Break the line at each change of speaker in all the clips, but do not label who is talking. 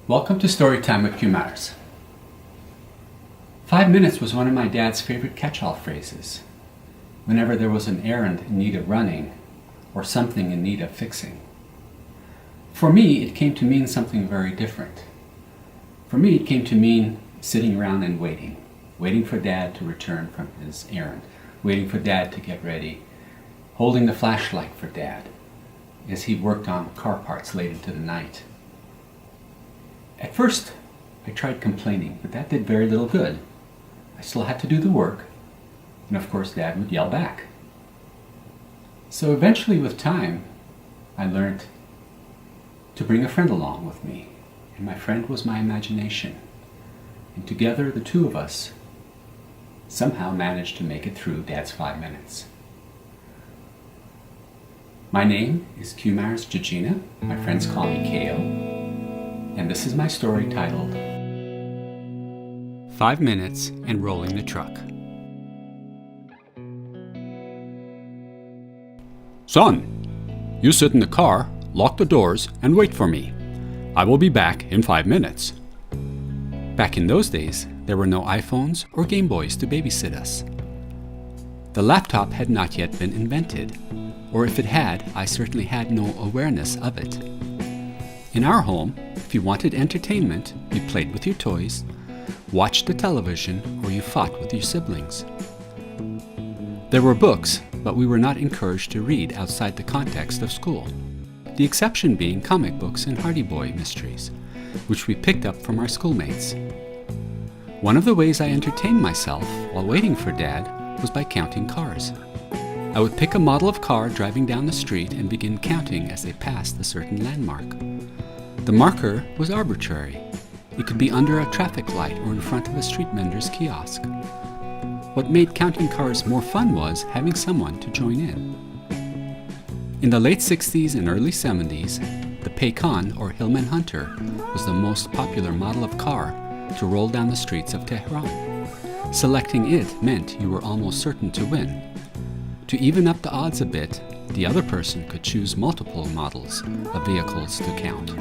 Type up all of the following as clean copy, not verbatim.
Welcome to Storytime with Kumars. 5 minutes was one of my dad's favorite catch-all phrases. Whenever there was an errand in need of running, or something in need of fixing. For me, it came to mean something very different. For me, it came to mean sitting around and waiting for Dad to return from his errand, waiting for Dad to get ready, holding the flashlight for Dad as he worked on car parts late into the night. At first, I tried complaining, but that did very little good. I still had to do the work, and of course Dad would yell back. So eventually, with time, I learned to bring a friend along with me, and my friend was my imagination. And together, the two of us somehow managed to make it through Dad's 5 minutes. My name is Kumars Jijina. My friends call me Kayo. And this is my story titled 5 Minutes and Rolling the Truck.
Son, you sit in the car, lock the doors, and wait for me. I will be back in 5 minutes.
Back in those days, there were no iPhones or Game Boys to babysit us. The laptop had not yet been invented, or if it had, I certainly had no awareness of it. In our home, if you wanted entertainment, you played with your toys, watched the television, or you fought with your siblings. There were books, but we were not encouraged to read outside the context of school, the exception being comic books and Hardy Boy mysteries, which we picked up from our schoolmates. One of the ways I entertained myself while waiting for Dad was by counting cars. I would pick a model of car driving down the street and begin counting as they passed a certain landmark. The marker was arbitrary. It could be under a traffic light or in front of a street vendor's kiosk. What made counting cars more fun was having someone to join in. In the late 60s and early 70s, the Paykan or Hillman Hunter was the most popular model of car to roll down the streets of Tehran. Selecting it meant you were almost certain to win. To even up the odds a bit, the other person could choose multiple models of vehicles to count.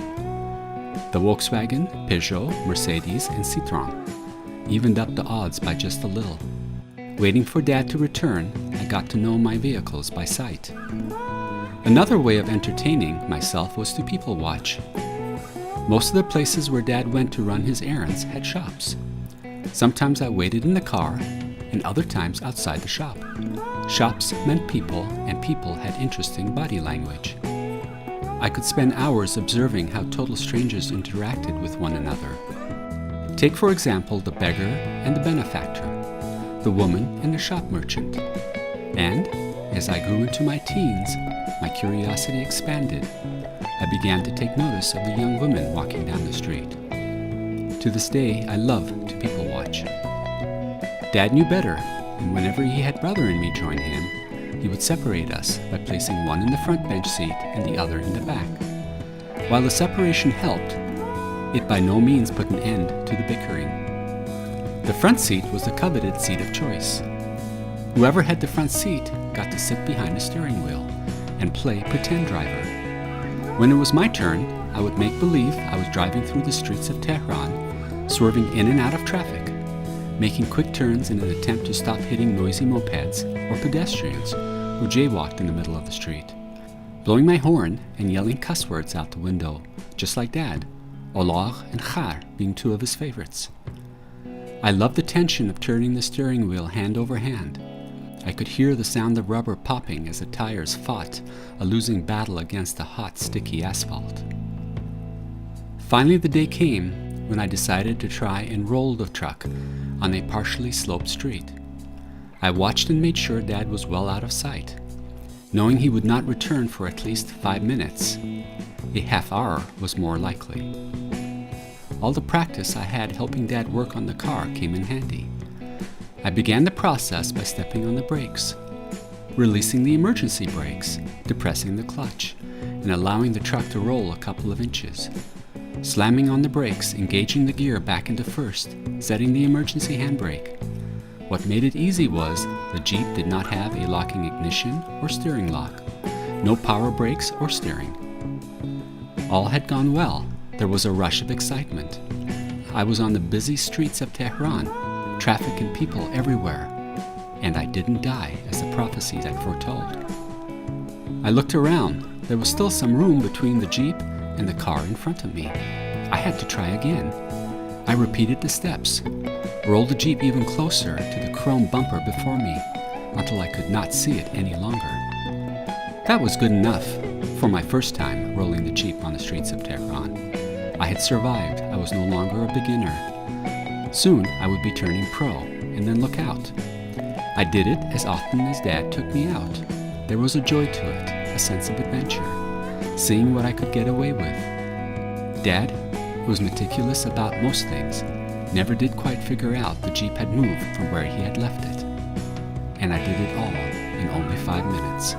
The Volkswagen, Peugeot, Mercedes, and Citroën evened up the odds by just a little. Waiting for Dad to return, I got to know my vehicles by sight. Another way of entertaining myself was to people watch. Most of the places where Dad went to run his errands had shops. Sometimes I waited in the car, and other times outside the shop. Shops meant people, and people had interesting body language. I could spend hours observing how total strangers interacted with one another. Take, for example, the beggar and the benefactor, the woman and the shop merchant. And, as I grew into my teens, my curiosity expanded. I began to take notice of the young women walking down the street. To this day, I love to people watch. Dad knew better, and whenever he had brother and me join him, he would separate us by placing one in the front bench seat and the other in the back. While the separation helped, it by no means put an end to the bickering. The front seat was the coveted seat of choice. Whoever had the front seat got to sit behind the steering wheel and play pretend driver. When it was my turn, I would make believe I was driving through the streets of Tehran, swerving in and out of traffic, making quick turns in an attempt to stop hitting noisy mopeds or pedestrians who jaywalked in the middle of the street, blowing my horn and yelling cuss words out the window, just like Dad, Allah and Khar being two of his favorites. I loved the tension of turning the steering wheel hand over hand. I could hear the sound of rubber popping as the tires fought a losing battle against the hot, sticky asphalt. Finally, the day came when I decided to try and roll the truck on a partially sloped street. I watched and made sure Dad was well out of sight. Knowing he would not return for at least 5 minutes, a half hour was more likely. All the practice I had helping Dad work on the car came in handy. I began the process by stepping on the brakes, releasing the emergency brakes, depressing the clutch, and allowing the truck to roll a couple of inches. Slamming on the brakes, engaging the gear back into first, setting the emergency handbrake. What made it easy was the Jeep did not have a locking ignition or steering lock, no power brakes or steering. All had gone well There was a rush of excitement. I was on the busy streets of Tehran, traffic and people everywhere, and I didn't die as the prophecies had foretold. I looked around. There was still some room between the Jeep and the car in front of me. I had to try again. I repeated the steps, rolled the Jeep even closer to the chrome bumper before me until I could not see it any longer. That was good enough for my first time rolling the Jeep on the streets of Tehran. I had survived. I was no longer a beginner. Soon I would be turning pro and then look out. I did it as often as Dad took me out. There was a joy to it, a sense of adventure, seeing what I could get away with. Dad, who was meticulous about most things, never did quite figure out the Jeep had moved from where he had left it. And I did it all in only 5 minutes.